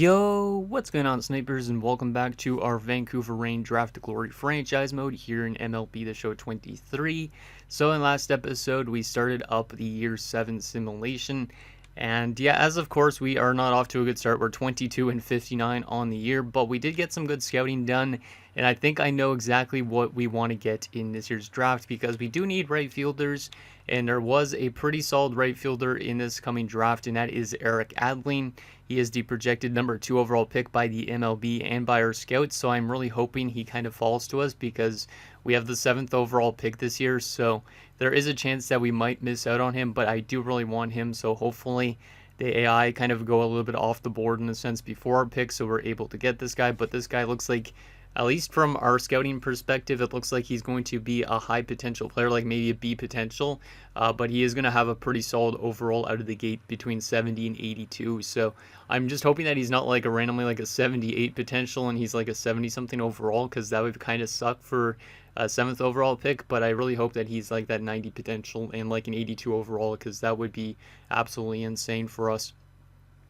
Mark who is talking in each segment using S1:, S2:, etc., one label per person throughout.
S1: Yo, what's going on, snipers, and welcome back to our Vancouver Rain Draft to Glory franchise mode here in MLB The Show 23. So in last episode, we started up the Year 7 simulation, and yeah, as of course, we are not off to a good start. We're 22-59 on the year, but we did get some good scouting done, and I think I know exactly what we want to get in this year's draft because we do need right fielders, and there was a pretty solid right fielder in this coming draft, and that is Eric Adling. He is the projected number 2 overall pick by the MLB and by our scouts, so I'm really hoping he kind of falls to us because we have the 7th overall pick this year, so there is a chance that we might miss out on him, but I do really want him, so hopefully the AI kind of go a little bit off the board in a sense before our pick, so we're able to get this guy. But this guy looks like, at least from our scouting perspective, it looks like he's going to be a high potential player, like maybe a B potential, but he is going to have a pretty solid overall out of the gate between 70 and 82. So I'm just hoping that he's not like a randomly like a 78 potential and he's like a 70 something overall, because that would kind of suck for a 7th overall pick. But I really hope that he's like that 90 potential and like an 82 overall, because that would be absolutely insane for us.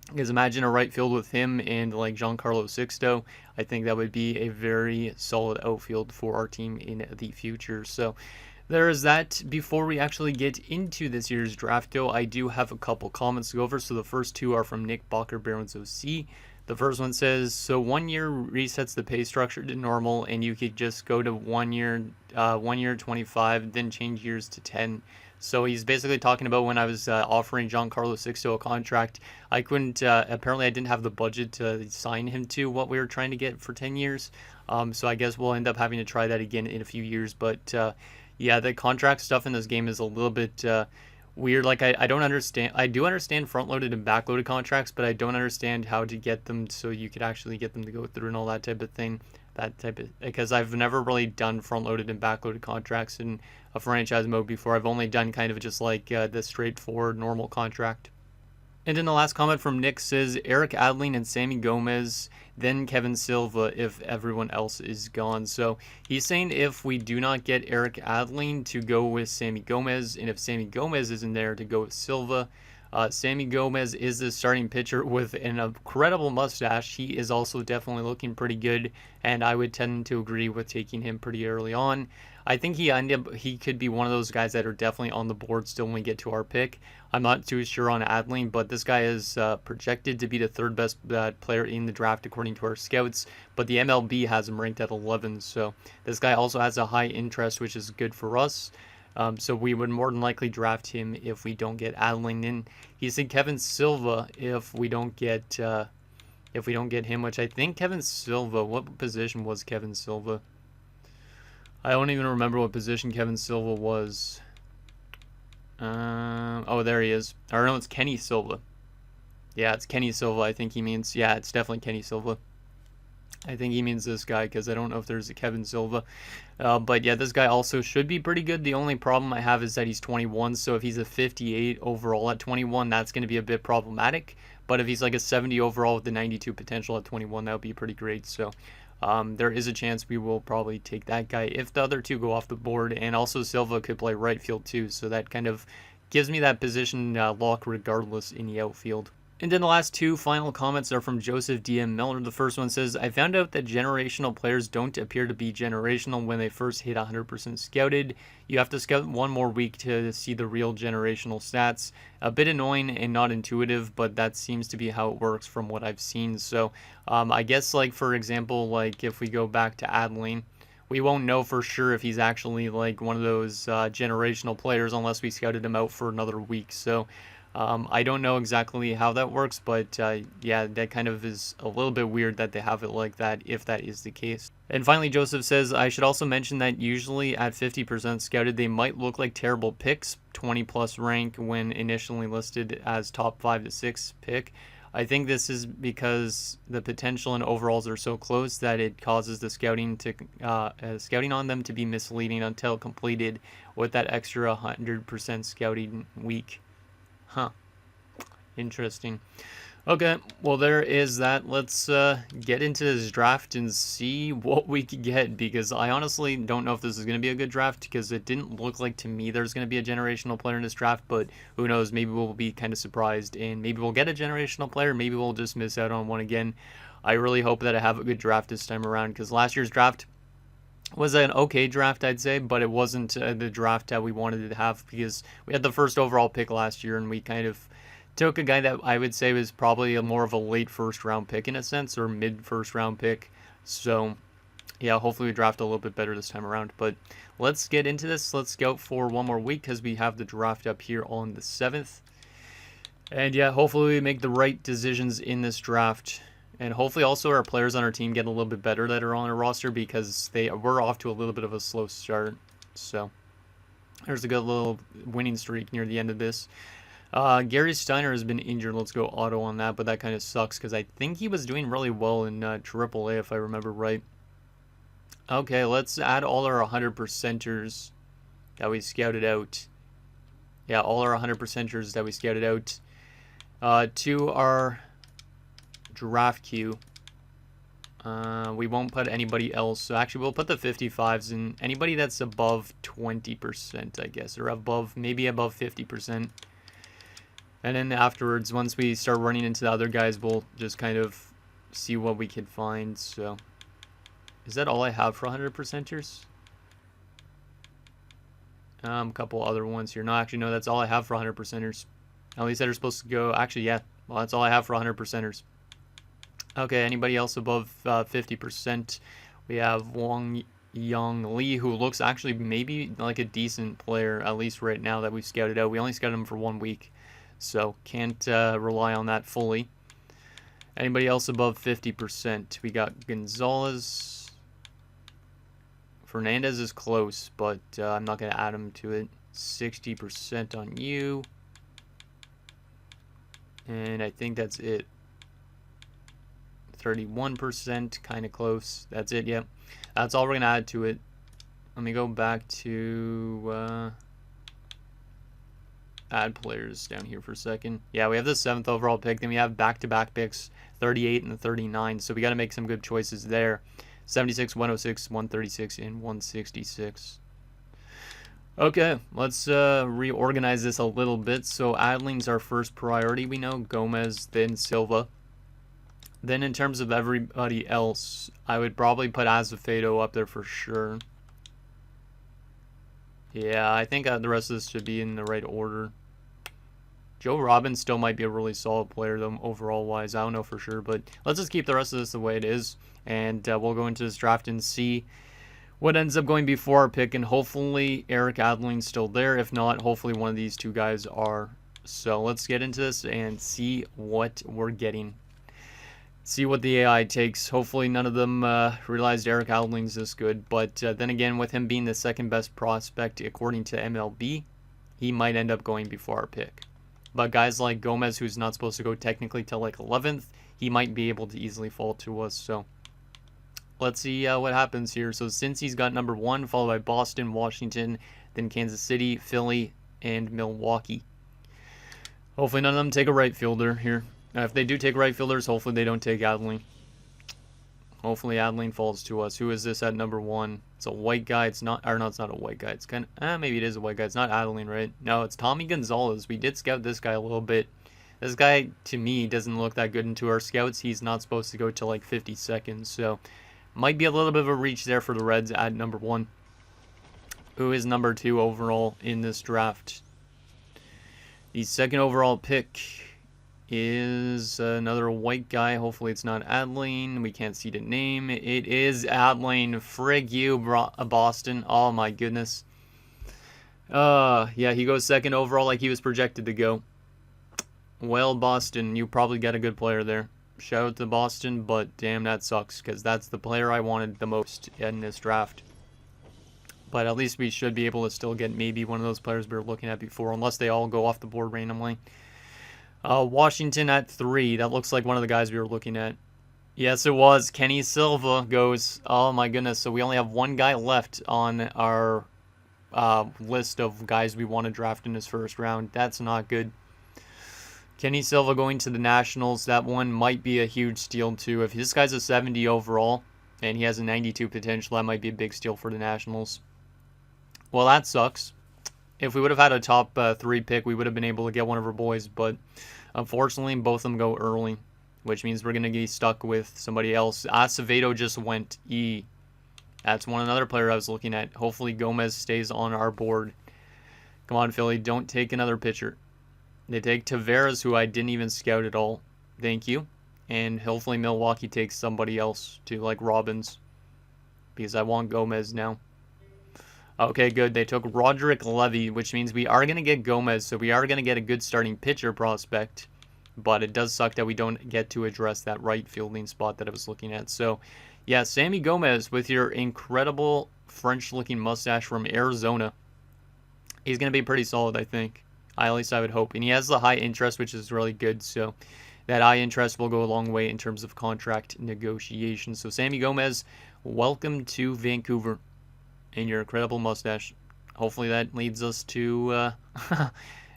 S1: Because imagine a right field with him and like Giancarlo Sixto. I think that would be a very solid outfield for our team in the future. So there is that. Before we actually get into this year's draft, though, I do have a couple comments to go over. So the first two are from Nick Bacher Barons OC. The first one says, so 1 year resets the pay structure to normal, and you could just go to 1 year, 25, then change years to 10. So he's basically talking about when I was offering Giancarlo Sixto a contract, I couldn't, apparently I didn't have the budget to sign him to what we were trying to get for 10 years. So I guess we'll end up having to try that again in a few years. But yeah, the contract stuff in this game is a little bit weird. Like I don't understand. I do understand front-loaded and back-loaded contracts, but I don't understand how to get them so you could actually get them to go through and all that type of thing. Because I've never really done front-loaded and back-loaded contracts in a franchise mode before. I've only done kind of just like the straightforward normal contract. And in the last comment from Nick says Eric Adling and Sammy Gomez, then Kevin Silva if everyone else is gone. So he's saying if we do not get Eric Adling, to go with Sammy Gomez, and if Sammy Gomez isn't there, to go with Silva. Sammy Gomez is the starting pitcher with an incredible mustache. He is also definitely looking pretty good, and I would tend to agree with taking him pretty early on. I think he could be one of those guys that are definitely on the board still when we get to our pick. I'm not too sure on Adling, but this guy is projected to be the 3rd best player in the draft according to our scouts, but the MLB has him ranked at 11, so this guy also has a high interest, which is good for us. So we would more than likely draft him if we don't get Adling. And he said Kevin Silva if we don't get him, which I think Kevin Silva. What position was Kevin Silva? I don't even remember what position Kevin Silva was. Oh, there he is. Or no, it's Kenny Silva. Yeah, it's Kenny Silva. I think he means. Yeah, it's definitely Kenny Silva. I think he means this guy because I don't know if there's a Kevin Silva. But yeah, this guy also should be pretty good. The only problem I have is that he's 21. So if he's a 58 overall at 21, that's going to be a bit problematic. But if he's like a 70 overall with the 92 potential at 21, that would be pretty great. So there is a chance we will probably take that guy if the other two go off the board. And also Silva could play right field too. So that kind of gives me that position lock regardless in the outfield. And then the last two final comments are from Joseph D.M. Miller. The first one says, I found out that generational players don't appear to be generational when they first hit 100% scouted. You have to scout one more week to see the real generational stats. A bit annoying and not intuitive, but that seems to be how it works from what I've seen. So I guess, like, for example, like if we go back to Adling, we won't know for sure if he's actually like one of those generational players unless we scouted him out for another week. So I don't know exactly how that works, but yeah, that kind of is a little bit weird that they have it like that, if that is the case. And finally, Joseph says, I should also mention that usually at 50% scouted, they might look like terrible picks, 20 plus rank when initially listed as top 5 to 6 pick. I think this is because the potential and overalls are so close that it causes the scouting on them to be misleading until completed with that extra 100% scouting week. Huh. Interesting. Okay, well there is that. Let's get into this draft and see what we can get, because I honestly don't know if this is going to be a good draft, because it didn't look like to me there's going to be a generational player in this draft, but who knows, maybe we'll be kind of surprised and maybe we'll get a generational player, maybe we'll just miss out on one again. I really hope that I have a good draft this time around, because last year's draft was an okay draft, I'd say, but it wasn't the draft that we wanted to have, because we had the first overall pick last year and we kind of took a guy that I would say was probably more of a late first round pick in a sense, or mid first round pick. So yeah, hopefully we draft a little bit better this time around. But let's get into this. Let's go for one more week, because we have the draft up here on the 7th. And yeah, hopefully we make the right decisions in this draft. And hopefully also our players on our team get a little bit better that are on our roster, because they were off to a little bit of a slow start. So there's a good little winning streak near the end of this. Gary Steiner has been injured. Let's go auto on that, but that kind of sucks, because I think he was doing really well in AAA, if I remember right. Okay, let's add all our 100%ers that we scouted out. Yeah, all our 100%ers that we scouted out to our draft queue. We won't put anybody else, so actually we'll put the 55s in. Anybody that's above 20%, I guess, or above, maybe above 50%. And then afterwards, once we start running into the other guys, we'll just kind of see what we can find. So, is that all I have for 100%ers? A couple other ones here. No, actually, no, that's all I have for 100%ers. At least they're supposed to go. Actually, yeah. Well, that's all I have for 100%ers. Okay, anybody else above 50%? We have Wong Young Lee, who looks actually maybe like a decent player, at least right now that we've scouted out. We only scouted him for 1 week, so can't rely on that fully. Anybody else above 50%? We got Gonzalez. Fernandez is close, but I'm not going to add him to it. 60% on you. And I think that's it. 31%, kind of close. That's it, yep. That's all we're going to add to it. Let me go back to add players down here for a second. Yeah, we have the 7th overall pick. Then we have back-to-back picks, 38 and 39. So we got to make some good choices there. 76, 106, 136, and 166. Okay, let's reorganize this a little bit. So Adling's our first priority. We know Gomez, then Silva. Then in terms of everybody else, I would probably put Azevedo up there for sure. Yeah, I think the rest of this should be in the right order. Joe Robbins still might be a really solid player, though, overall-wise. I don't know for sure, but let's just keep the rest of this the way it is, and we'll go into this draft and see what ends up going before our pick, and hopefully Eric Adling's still there. If not, hopefully one of these two guys are. So let's get into this and see what we're getting. See what the AI takes. Hopefully none of them realized Eric Adling's this good. But then again, with him being the second best prospect according to MLB, he might end up going before our pick. But guys like Gomez, who's not supposed to go technically till like 11th, he might be able to easily fall to us. So let's see what happens here. So since he's got number 1, followed by Boston, Washington, then Kansas City, Philly, and Milwaukee. Hopefully none of them take a right fielder here. If they do take right fielders, hopefully they don't take Adling. Hopefully Adling falls to us. Who is this at number 1? It's a white guy. It's not, or no, it's not a white guy. It's kind of, maybe it is a white guy. It's not Adling, right? No, it's Tommy Gonzalez. We did scout this guy a little bit. This guy, to me, doesn't look that good into our scouts. He's not supposed to go to like 50 seconds, so might be a little bit of a reach there for the Reds at number 1. Who is number 2 overall in this draft? The second overall pick is another white guy. Hopefully it's not Adling. We can't see the name. It is Adling. Frig you, Boston. Oh my goodness. Yeah, he goes second overall like he was projected to go. Well, Boston, you probably got a good player there. Shout out to Boston, but damn, that sucks, because that's the player I wanted the most in this draft. But at least we should be able to still get maybe one of those players we were looking at before, unless they all go off the board randomly. Washington at 3. That looks like one of the guys we were looking at. Yes, it was. Kenny Silva goes. Oh, my goodness. So we only have one guy left on our list of guys we want to draft in this first round. That's not good. Kenny Silva going to the Nationals. That one might be a huge steal too. If this guy's a 70 overall and he has a 92 potential, that might be a big steal for the Nationals. Well, that sucks. If we would have had a top 3 pick, we would have been able to get one of our boys, but unfortunately, both of them go early, which means we're going to get stuck with somebody else. Acevedo just went E. That's another player I was looking at. Hopefully, Gomez stays on our board. Come on, Philly, don't take another pitcher. They take Taveras, who I didn't even scout at all. Thank you. And hopefully Milwaukee takes somebody else too, like Robbins, because I want Gomez now. Okay, good. They took Roderick Levy, which means we are going to get Gomez, so we are going to get a good starting pitcher prospect. But it does suck that we don't get to address that right fielding spot that I was looking at. So, yeah, Sammy Gomez with your incredible French-looking mustache from Arizona. He's going to be pretty solid, I think. At least I would hope. And he has the high interest, which is really good. So that high interest will go a long way in terms of contract negotiations. So Sammy Gomez, welcome to Vancouver. And your incredible mustache. Hopefully that leads us to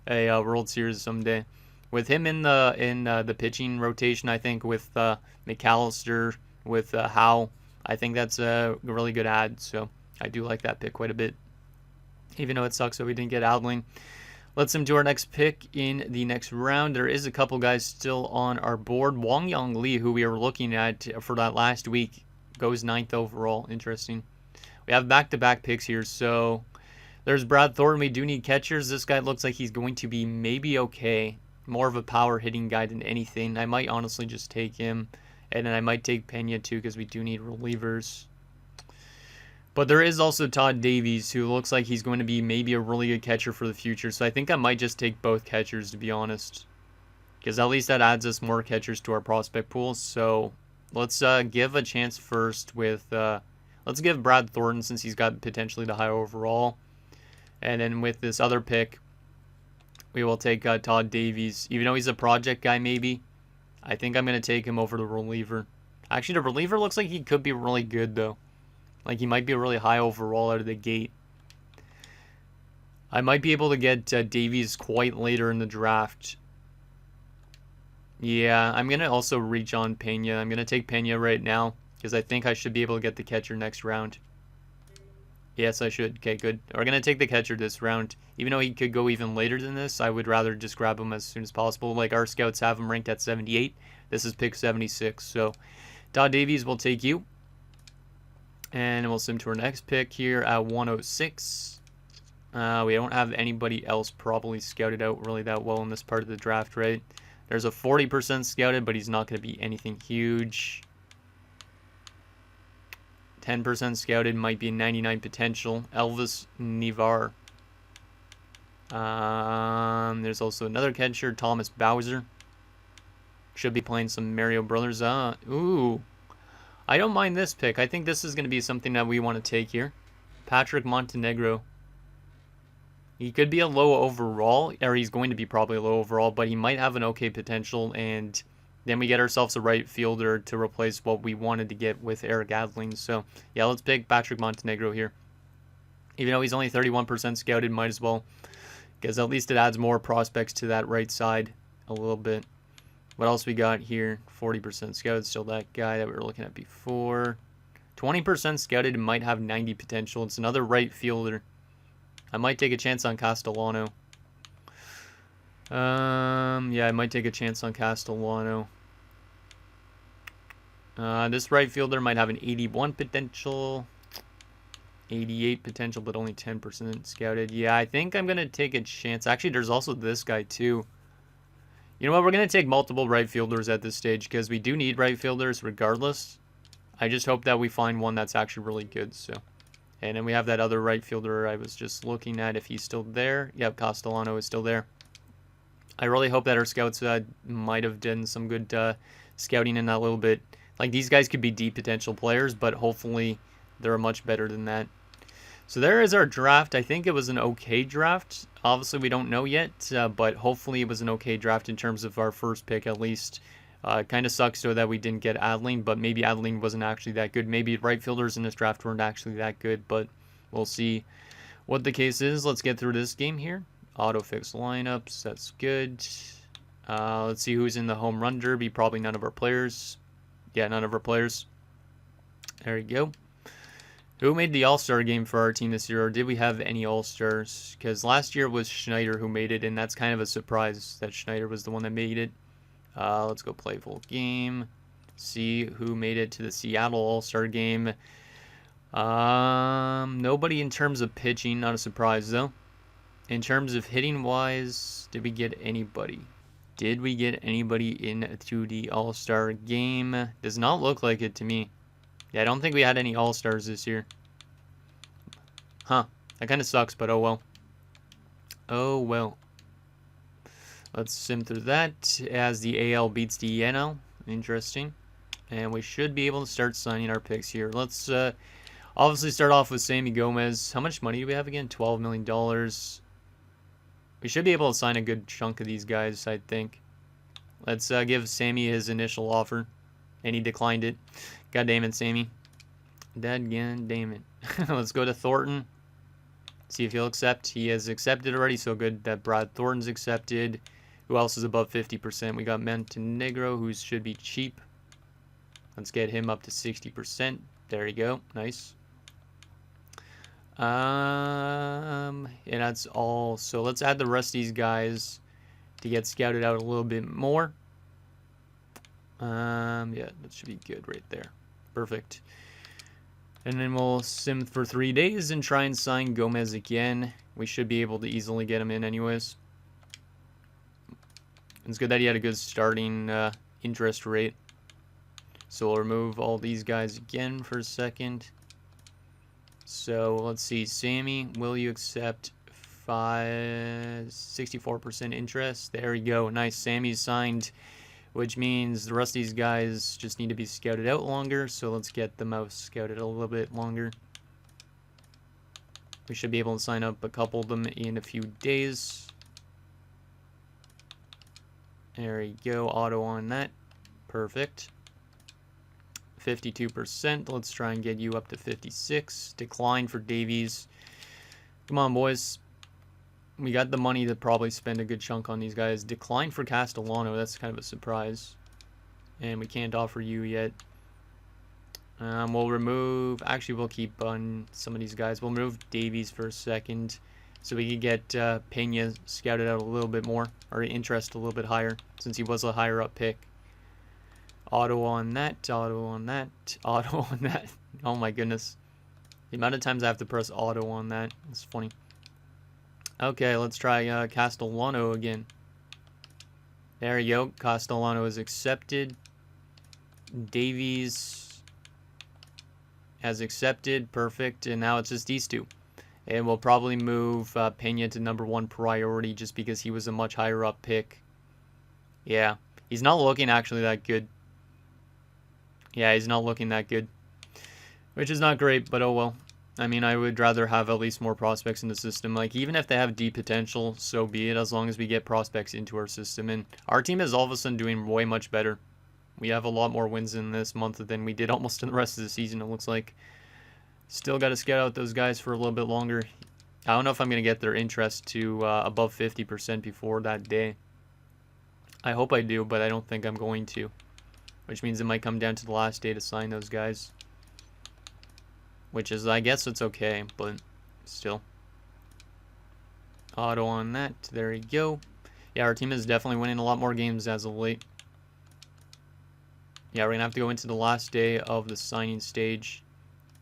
S1: a World Series someday. With him in the pitching rotation, I think with McAllister, with Howe, I think that's a really good add. So I do like that pick quite a bit. Even though it sucks that we didn't get Adling. Let's move to our next pick in the next round. There is a couple guys still on our board. Wong Young Lee, who we were looking at for that last week, goes 9th overall. Interesting. We have back-to-back picks here, so there's Brad Thornton. We do need catchers. This guy looks like he's going to be maybe okay. More of a power hitting guy than anything. I might honestly just take him, and then I might take Pena too because we do need relievers. But there is also Todd Davies, who looks like he's going to be maybe a really good catcher for the future. So I think I might just take both catchers, to be honest, because at least that adds us more catchers to our prospect pool. So let's give a chance first with... let's give Brad Thornton, since he's got potentially the high overall. And then with this other pick, we will take Todd Davies. Even though he's a project guy, maybe. I think I'm going to take him over the reliever. Actually, the reliever looks like he could be really good, though. Like, he might be a really high overall out of the gate. I might be able to get Davies quite later in the draft. Yeah, I'm going to also reach on Pena. I'm going to take Pena right now, because I think I should be able to get the catcher next round. Yes, I should. Okay, good. We're going to take the catcher this round. Even though he could go even later than this, I would rather just grab him as soon as possible. Like, our scouts have him ranked at 78. This is pick 76. So, Todd Davies will take you. And we'll sim to our next pick here at 106. We don't have anybody else probably scouted out really that well in this part of the draft, right? There's a 40% scouted, but he's not going to be anything huge. 10% scouted, might be a 99 potential. Elvis Nivar. There's also another catcher, Thomas Bowser. Should be playing some Mario Brothers. Ooh. I don't mind this pick. I think this is going to be something that we want to take here. Patrick Montenegro. He could be a low overall, or he's going to be probably a low overall, but he might have an okay potential, and then we get ourselves a right fielder to replace what we wanted to get with Eric Adling. So, yeah, let's pick Patrick Montenegro here. Even though he's only 31% scouted, might as well, because at least it adds more prospects to that right side a little bit. What else we got here? 40% scouted, still that guy that we were looking at before. 20% scouted and might have 90 potential. It's another right fielder. I might take a chance on Castellano. Yeah, I might take a chance on Castellano. This right fielder might have an 81 potential. 88 potential, but only 10% scouted. Yeah, I think I'm going to take a chance. Actually, there's also this guy, too. You know what? We're going to take multiple right fielders at this stage because we do need right fielders regardless. I just hope that we find one that's actually really good. So, and then we have that other right fielder I was just looking at, if he's still there. Yep, Castellano is still there. I really hope that our scouts might have done some good scouting in that little bit. Like, these guys could be deep potential players, but hopefully they're much better than that. So there is our draft. I think it was an okay draft. Obviously, we don't know yet, but hopefully it was an okay draft in terms of our first pick, at least. Kind of sucks, though, that we didn't get Adling, but maybe Adling wasn't actually that good. Maybe right fielders in this draft weren't actually that good, but we'll see what the case is. Let's get through this game here. Auto-fix lineups. That's good. Let's see who's in the home run derby. Probably none of our players. Yeah, none of our players. There you go. Who made the All-Star game for our team this year, or did we have any All-Stars? Because last year was Schneider who made it, and that's kind of a surprise that Schneider was the one that made it. Let's go play full game. See who made it to the Seattle All-Star game. Nobody in terms of pitching, not a surprise though. In terms of hitting wise, did we get anybody? Did we get anybody into the All-Star game? Does not look like it to me. Yeah, I don't think we had any All-Stars this year. Huh. That kind of sucks, but oh well. Oh well. Let's sim through that as the AL beats the NL. Interesting. And we should be able to start signing our picks here. Let's obviously start off with Sammy Gomez. How much money do we have again? $12 million. We should be able to sign a good chunk of these guys, I think. Let's give Sammy his initial offer. And he declined it. God damn it, Sammy. Damn it. Let's go to Thornton. See if he'll accept. He has accepted already, so good that Brad Thornton's accepted. Who else is above 50%? We got Montenegro, who should be cheap. Let's get him up to 60%. There you go. Nice. And that's all. So let's add the rest of these guys to get scouted out a little bit more. Yeah, that should be good right there. Perfect. And then we'll sim for 3 days and try and sign Gomez again. We should be able to easily get him in anyways. It's good that he had a good starting interest rate. So we'll remove all these guys again for a second. So let's see. Sammy, will you accept 64% interest? There we go. Nice. Sammy's signed, which means the rest of these guys just need to be scouted out longer. So let's get them out scouted a little bit longer. We should be able to sign up a couple of them in a few days. There you go. Auto on that. Perfect. 52%. Let's try and get you up to 56. Decline for Davies. Come on, boys. We got the money to probably spend a good chunk on these guys. Decline for Castellano. That's kind of a surprise. And we can't offer you yet. We'll remove... Actually, we'll keep on some of these guys. We'll remove Davies for a second. So we can get Pena scouted out a little bit more. Or interest a little bit higher. Since he was a higher up pick. Auto on that. Auto on that. Auto on that. Oh my goodness. The amount of times I have to press auto on that. It's funny. Okay, let's try Castellano again. There you go. Castellano is accepted. Davies has accepted. Perfect. And now it's just these two. And we'll probably move Pena to #1 priority just because he was a much higher up pick. Yeah. He's not looking actually that good. Yeah, he's not looking that good. Which is not great, but oh well. I mean, I would rather have at least more prospects in the system. Like, even if they have deep potential, so be it, as long as we get prospects into our system. And our team is all of a sudden doing way much better. We have a lot more wins in this month than we did almost in the rest of the season, it looks like. Still got to scout out those guys for a little bit longer. I don't know if I'm going to get their interest to above 50% before that day. I hope I do, but I don't think I'm going to. Which means it might come down to the last day to sign those guys. Which is, I guess it's okay, but still. Auto on that. There you go. Yeah, our team is definitely winning a lot more games as of late. Yeah, we're going to have to go into the last day of the signing stage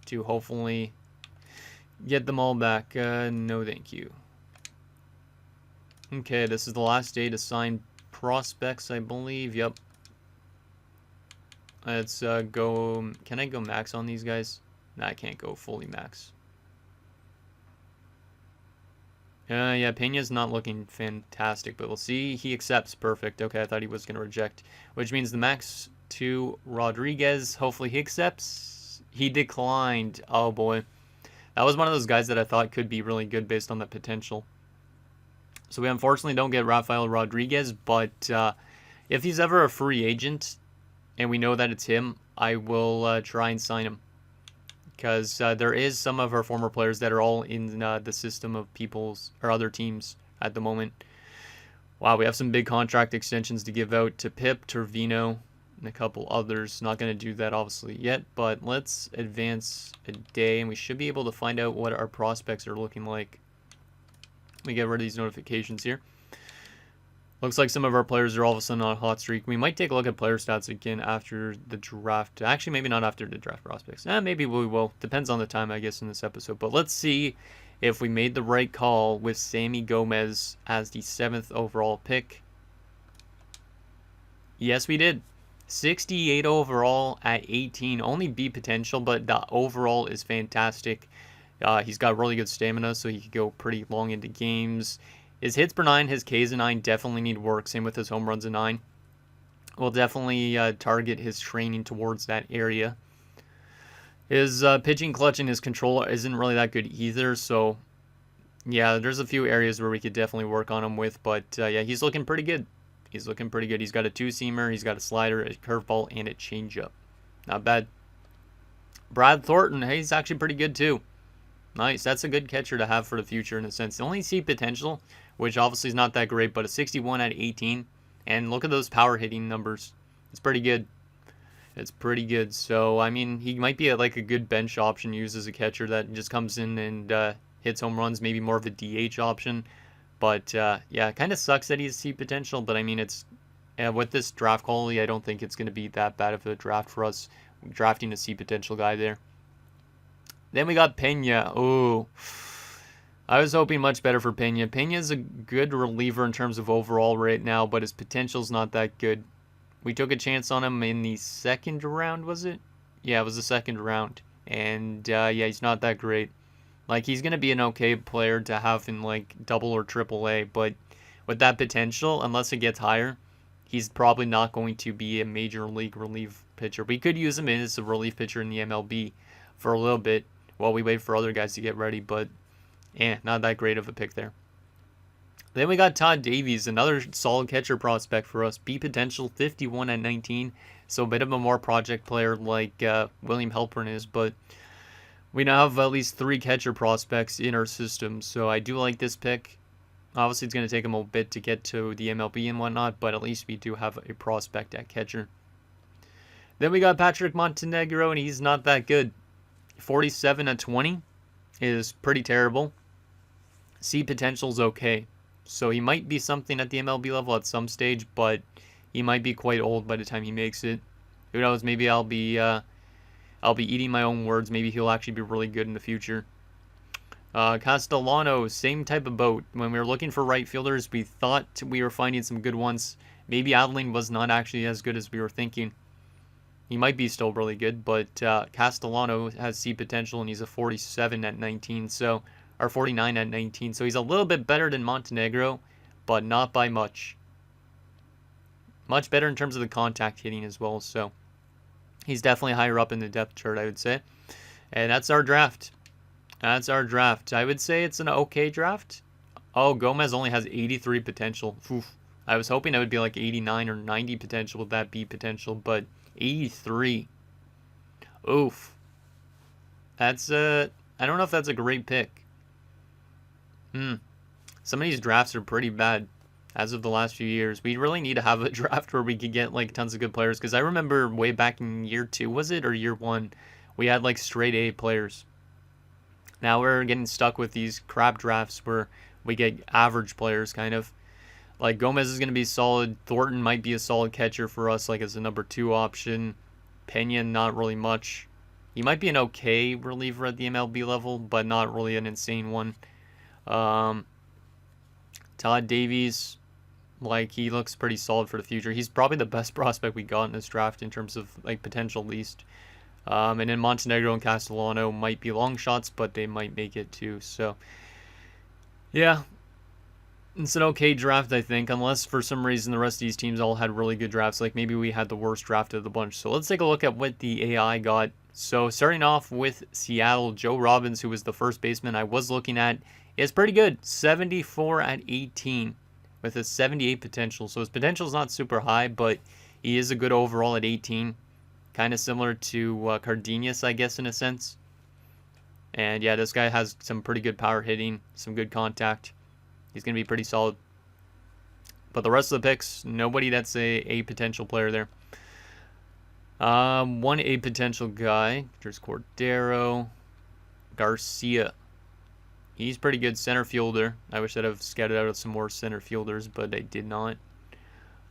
S1: to hopefully get them all back. No, thank you. Okay, this is the last day to sign prospects, I believe. Yep. Let's go... Can I go max on these guys? No, I can't go fully max. Yeah, Pena's not looking fantastic, but we'll see. He accepts. Perfect. Okay, I thought he was going to reject. Which means the max to Rodriguez. Hopefully he accepts. He declined. Oh, boy. That was one of those guys that I thought could be really good based on the potential. So we unfortunately don't get Rafael Rodriguez, but if he's ever a free agent and we know that it's him, I will try and sign him. Because there is some of our former players that are all in the system of people's or other teams at the moment. Wow, we have some big contract extensions to give out to Pip, Tervino, and a couple others. Not going to do that obviously yet, but let's advance a day, and we should be able to find out what our prospects are looking like. Let me get rid of these notifications here. Looks like some of our players are all of a sudden on a hot streak. We might take a look at player stats again after the draft. Actually, maybe not after the draft prospects. Maybe we will. Depends on the time, I guess, in this episode. But let's see if we made the right call with Sammy Gomez as the 7th overall pick. Yes, we did. 68 overall at 18. Only B potential, but the overall is fantastic. He's got really good stamina, so he could go pretty long into games. His hits per 9, his Ks a 9 definitely need work. Same with his home runs a 9. We'll definitely target his training towards that area. His pitching clutch and his control isn't really that good either. So, yeah, there's a few areas where we could definitely work on him with. But, yeah, he's looking pretty good. He's looking pretty good. He's got a 2-seamer. He's got a slider, a curveball, and a changeup. Not bad. Brad Thornton, hey, he's actually pretty good too. Nice. That's a good catcher to have for the future in a sense. The only C potential, which obviously is not that great, but a 61 at 18. And look at those power hitting numbers. It's pretty good. It's pretty good. So, I mean, he might be like a good bench option used as a catcher that just comes in and hits home runs. Maybe more of a DH option. But, yeah, it kind of sucks that he's C potential. But, I mean, it's with this draft quality, I don't think it's going to be that bad of a draft for us. Drafting a C potential guy there. Then we got Pena. Oh, I was hoping much better for Pena. Pena's a good reliever in terms of overall right now, but his potential's not that good. We took a chance on him in the 2nd round, was it? Yeah, it was the 2nd round. And, yeah, he's not that great. Like, he's going to be an okay player to have in, like, double or triple A, but with that potential, unless it gets higher, he's probably not going to be a major league relief pitcher. We could use him as a relief pitcher in the MLB for a little bit while we wait for other guys to get ready, but not that great of a pick there. Then we got Todd Davies, another solid catcher prospect for us. B potential, 51 at 19, so a bit of a more project player like William Halpern is, but we now have at least 3 catcher prospects in our system, so I do like this pick. Obviously, it's going to take him a bit to get to the MLB and whatnot, but at least we do have a prospect at catcher. Then we got Patrick Montenegro, and he's not that good. 47 at 20 is pretty terrible. C potential's okay. So he might be something at the MLB level at some stage, but he might be quite old by the time he makes it. Who knows, maybe I'll be eating my own words. Maybe he'll actually be really good in the future. Castellano, same type of boat. When we were looking for right fielders, we thought we were finding some good ones. Maybe Adeline was not actually as good as we were thinking. He might be still really good, but Castellano has C potential, and he's a 47 at 19, or 49 at 19. So he's a little bit better than Montenegro, but not by much. Much better in terms of the contact hitting as well. So he's definitely higher up in the depth chart, I would say. And that's our draft. That's our draft. I would say it's an okay draft. Oh, Gomez only has 83 potential. Oof. I was hoping it would be like 89 or 90 potential with that B potential, but 83. Oof. That's I don't know if that's a great pick. Some of these drafts are pretty bad as of the last few years. We really need to have a draft where we could get like tons of good players, because I remember way back in year 2, was it, or year 1, we had like straight A players. Now we're getting stuck with these crap drafts where we get average players, kind of. Like, Gomez is going to be solid. Thornton might be a solid catcher for us, like as a number 2 option. Pena, not really much. He might be an okay reliever at the MLB level, but not really an insane one. Todd Davies, like, he looks pretty solid for the future. He's probably the best prospect we got in this draft in terms of, like, potential least. And then Montenegro and Castellano might be long shots, but they might make it too. So, yeah. It's an okay draft, I think, unless for some reason the rest of these teams all had really good drafts. Like, maybe we had the worst draft of the bunch. So let's take a look at what the AI got. So starting off with Seattle, Joe Robbins, who was the first baseman I was looking at, is pretty good. 74 at 18 with a 78 potential. So his potential is not super high, but he is a good overall at 18. Kind of similar to Cardenas, I guess, in a sense. And yeah, this guy has some pretty good power hitting, some good contact. He's going to be pretty solid. But the rest of the picks, nobody that's a potential player there. One A potential guy. There's Cordero. Garcia. He's pretty good center fielder. I wish I'd have scouted out some more center fielders, but I did not.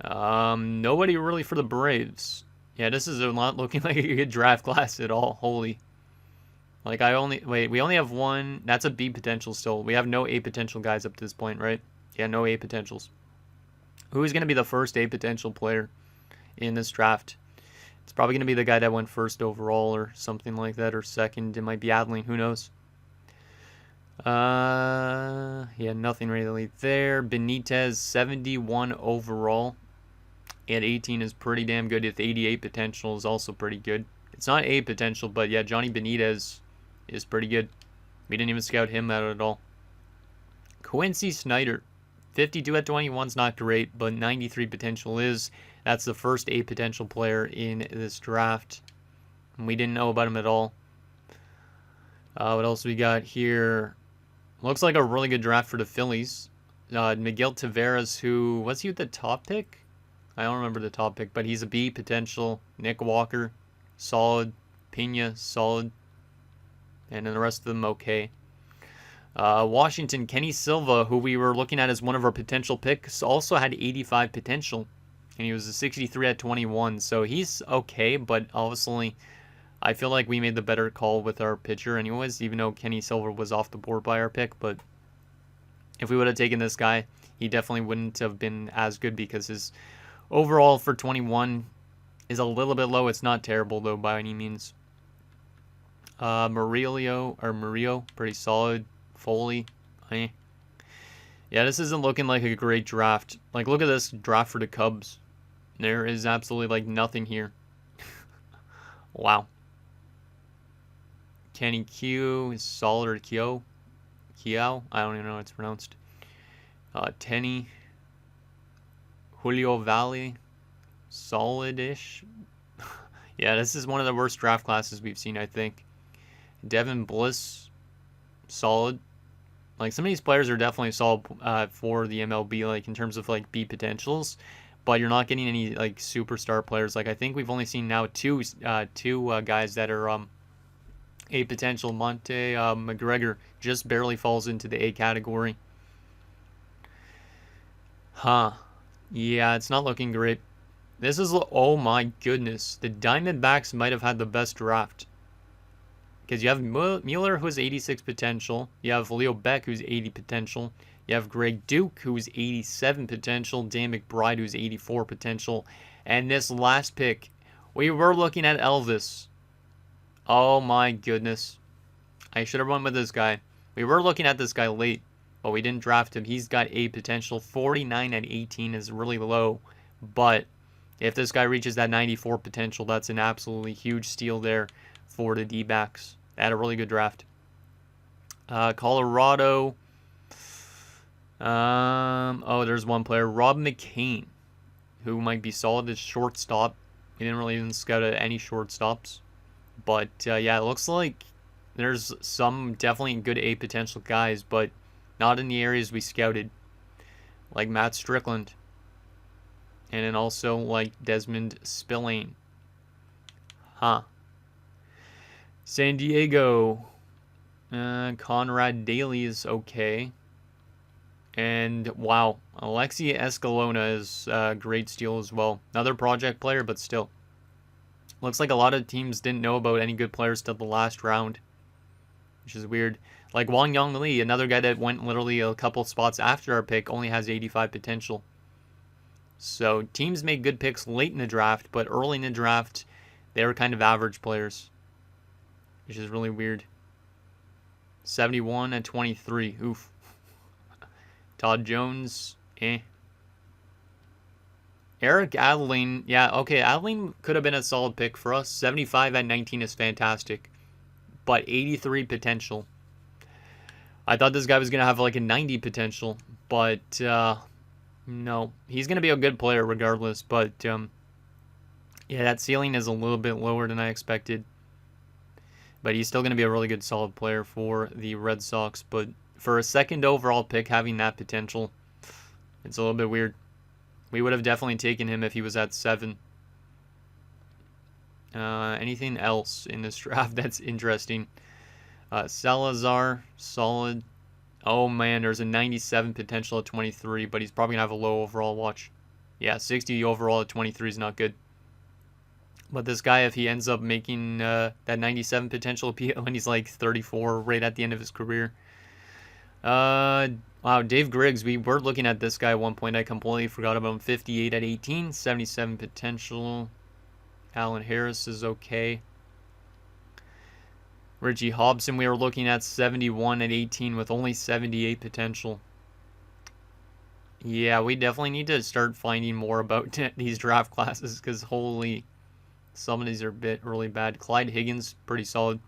S1: Nobody really for the Braves. Yeah, this is not looking like a good draft class at all. Holy. Like, we only have one. That's a B potential still. We have no A potential guys up to this point, right? Yeah, no A potentials. Who's going to be the first A potential player in this draft? It's probably going to be the guy that went first overall or something like that, or second. It might be Adling. Who knows? Yeah, nothing really there. Benitez, 71 overall. And 18 is pretty damn good. With 88 potential is also pretty good. It's not A potential, but yeah, Johnny Benitez is pretty good. We didn't even scout him out at all. Quincy Snyder, 52 at 21 is not great, but 93 potential is. That's the first A potential player in this draft. And we didn't know about him at all. What else we got here? Looks like a really good draft for the Phillies. Miguel Taveras, who was he with the top pick? I don't remember the top pick, but he's a B potential. Nick Walker, solid. Pena, solid. And then the rest of them, okay. Washington, Kenny Silva, who we were looking at as one of our potential picks, also had 85 potential. And he was a 63 at 21. So he's okay, but obviously I feel like we made the better call with our pitcher anyways, even though Kenny Silva was off the board by our pick. But if we would have taken this guy, he definitely wouldn't have been as good because his overall for 21 is a little bit low. It's not terrible, though, by any means. Murillo, pretty solid. Foley, eh. Yeah, this isn't looking like a great draft. Like, look at this draft for the Cubs. There is absolutely, like, nothing here. Wow. Kenny Q is solid, or Kyo? Kiao? I don't even know how it's pronounced. Tenny. Julio Valley. Solid-ish. Yeah, this is one of the worst draft classes we've seen, I think. Devin Bliss. Solid. Like, some of these players are definitely solid for the MLB, like, in terms of, like, B potentials. But you're not getting any, like, superstar players. Like, I think we've only seen now two guys that are A potential. Monte McGregor just barely falls into the A category. Huh. Yeah, it's not looking great. This is, oh my goodness. The Diamondbacks might have had the best draft. Because you have Mueller, who has 86 potential. You have Leo Beck, who's 80 potential. You have Greg Duke, who's 87 potential. Dan McBride, who's 84 potential. And this last pick, we were looking at Elvis. Oh my goodness. I should have went with this guy. We were looking at this guy late, but we didn't draft him. He's got A potential. 49 at 18 is really low. But if this guy reaches that 94 potential, that's an absolutely huge steal there for the D-backs. They had a really good draft. Colorado. There's one player. Rob McCain, who might be solid as shortstop. We didn't really even scout any shortstops. But, yeah, it looks like there's some definitely good A potential guys, but not in the areas we scouted. Like Matt Strickland. And then also, like, Desmond Spillane. Huh. San Diego. Conrad Daly is okay. And, wow. Alexi Escalona is a great steal as well. Another project player, but still. Looks like a lot of teams didn't know about any good players till the last round. Which is weird. Like Wang Yong Lee, another guy that went literally a couple spots after our pick, only has 85 potential. So teams made good picks late in the draft, but early in the draft, they were kind of average players. Which is really weird. 71 and 23. Oof. Todd Jones. Eric Adeline. Yeah, okay. Adeline could have been a solid pick for us. 75 at 19 is fantastic. But 83 potential. I thought this guy was going to have like a 90 potential. But, no. He's going to be a good player regardless. But, yeah, that ceiling is a little bit lower than I expected. But he's still going to be a really good solid player for the Red Sox. But for a second overall pick having that potential, it's a little bit weird. We would have definitely taken him if he was at 7. Anything else in this draft that's interesting? Salazar, solid. Oh man, there's a 97 potential at 23, but he's probably going to have a low overall watch. Yeah, 60 overall at 23 is not good. But this guy, if he ends up making that 97 potential when he's like 34, right at the end of his career. Wow, Dave Griggs, we were looking at this guy at one point. I completely forgot about him. 58 at 18, 77 potential. Alan Harris is okay. Richie Hobson, we were looking at 71 at 18 with only 78 potential. Yeah, we definitely need to start finding more about these draft classes because holy, some of these are a bit really bad. Clyde Higgins, pretty solid.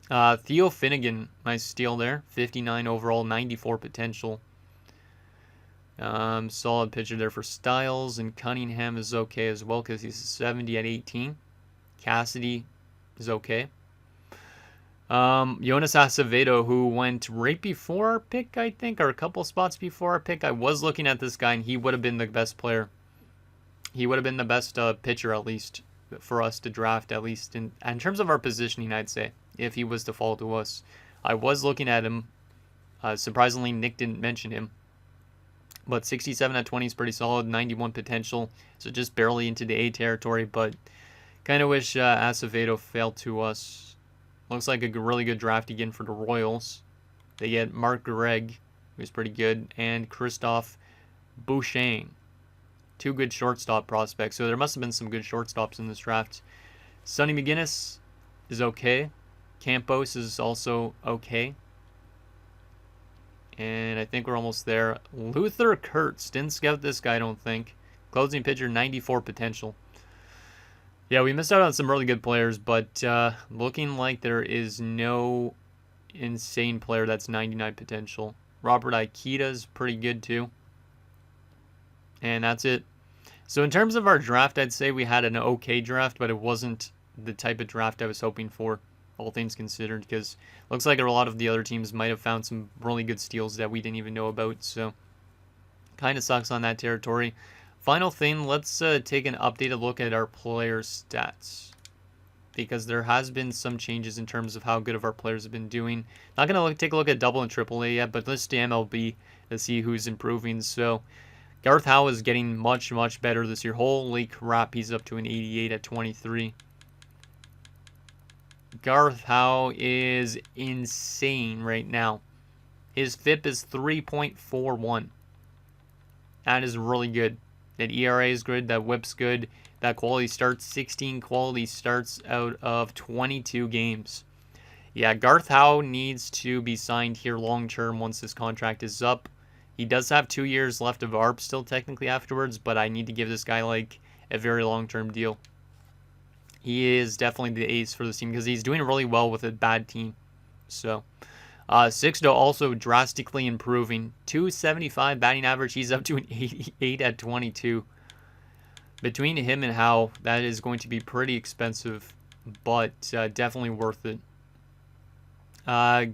S1: Theo Finnegan, nice steal there. 59 overall, 94 potential. Solid pitcher there for Styles, and Cunningham is okay as well because he's 70 at 18. Cassidy is okay. Jonas Acevedo, who went right before our pick, I think, or a couple spots before our pick. I was looking at this guy, and he would have been the best player. He would have been the best pitcher, at least, for us to draft, at least in terms of our positioning, I'd say, if he was to fall to us. I was looking at him. Surprisingly, Nick didn't mention him. But 67 at 20 is pretty solid, 91 potential, so just barely into the A territory, but kind of wish Acevedo fell to us. Looks like a really good draft again for the Royals. They get Mark Gregg, who's pretty good, and Christophe Bouchang. 2 good shortstop prospects, so there must have been some good shortstops in this draft. Sonny McGinnis is okay. Campos is also okay. And I think we're almost there. Luther Kurtz. Didn't scout this guy, I don't think. Closing pitcher, 94 potential. Yeah, we missed out on some really good players, but looking like there is no insane player that's 99 potential. Robert Ikita's pretty good too. And that's it. So in terms of our draft, I'd say we had an okay draft, but it wasn't the type of draft I was hoping for, all things considered, because it looks like a lot of the other teams might have found some really good steals that we didn't even know about, so kind of sucks on that territory. Final thing, let's take an updated look at our player stats, because there has been some changes in terms of how good of our players have been doing. Not going to take a look at double and triple A yet, but let's do MLB to see who's improving. So Garth Howe is getting much, much better this year. Holy crap, he's up to an 88 at 23. Garth Howe is insane right now. His FIP is 3.41. That is really good. That ERA is good. That WHIP's good. That quality starts, 16 quality starts out of 22 games. Yeah, Garth Howe needs to be signed here long term once his contract is up. He does have 2 years left of ARB still technically afterwards, but I need to give this guy like a very long-term deal. He is definitely the ace for this team because he's doing really well with a bad team. So, Sixto also drastically improving. 275 batting average. He's up to an 88 at 22. Between him and Howe, that is going to be pretty expensive, but definitely worth it.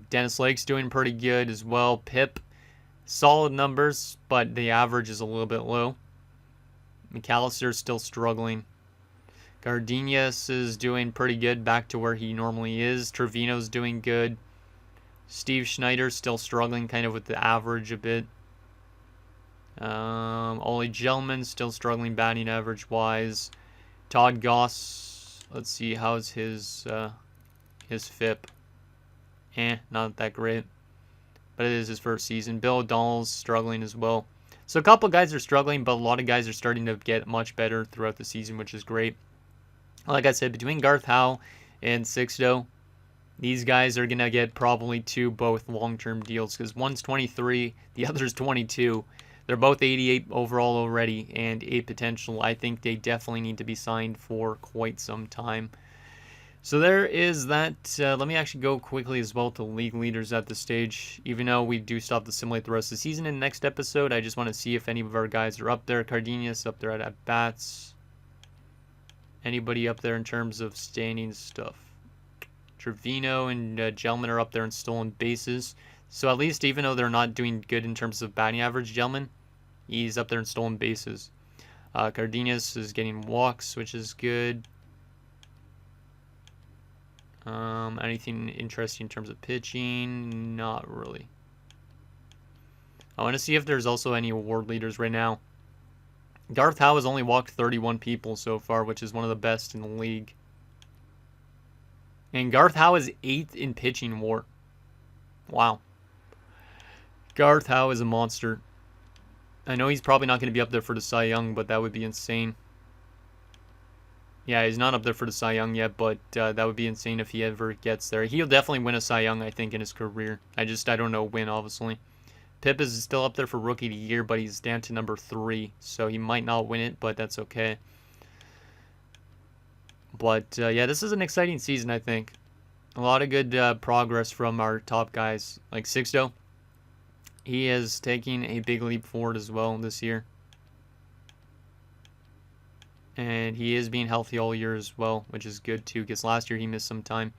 S1: Dennis Lake's doing pretty good as well. Pip, solid numbers, but the average is a little bit low. McAllister's still struggling. Gardenias is doing pretty good, back to where he normally is. Trevino's doing good. Steve Schneider's still struggling kind of with the average a bit. Ollie Gelman's still struggling batting average wise. Todd Goss, let's see, how's his FIP? Not that great. But it is his first season. Bill O'Donnell's struggling as well. So a couple guys are struggling, but a lot of guys are starting to get much better throughout the season, which is great. Like I said, between Garth Howe and Sixto, these guys are going to get probably both long-term deals because one's 23, the other's 22. They're both 88 overall already and A potential. I think they definitely need to be signed for quite some time. So there is that. Let me actually go quickly as well to league leaders at this stage. Even though we do stop to simulate the rest of the season in the next episode, I just want to see if any of our guys are up there. Cardenius up there at bats. Anybody up there in terms of standing stuff? Trevino and Gelman are up there in stolen bases. So at least even though they're not doing good in terms of batting average, Gelman, He's up there in stolen bases. Cardenas is getting walks, which is good. Anything interesting in terms of pitching? Not really. I want to see if there's also any award leaders right now. Garth Howe has only walked 31 people so far, which is one of the best in the league. And Garth Howe is 8th in pitching WAR. Wow. Garth Howe is a monster. I know he's probably not going to be up there for the Cy Young, but that would be insane. Yeah, he's not up there for the Cy Young yet, but that would be insane if he ever gets there. He'll definitely win a Cy Young, I think, in his career. I don't know when, obviously. Pip is still up there for Rookie of the Year, but he's down to number 3, so he might not win it, but that's okay. But, yeah, this is an exciting season, I think. A lot of good progress from our top guys, like Sixto. He is taking a big leap forward as well this year. And he is being healthy all year as well, which is good too, because last year he missed some time.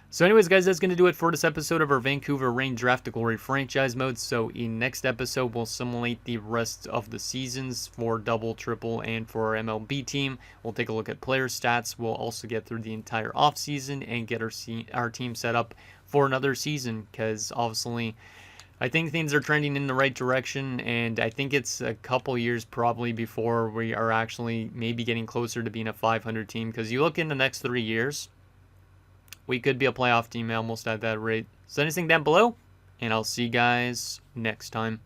S1: So anyways, guys, that's going to do it for this episode of our Vancouver Rain Draft to Glory franchise mode. So in next episode, we'll simulate the rest of the seasons for double, triple, and for our MLB team. We'll take a look at player stats. We'll also get through the entire offseason and get our team set up for another season, because obviously I think things are trending in the right direction, and I think it's a couple years probably before we are actually maybe getting closer to being a 500 team, because you look in the next 3 years, we could be a playoff team almost at that rate. So anything down below, and I'll see you guys next time.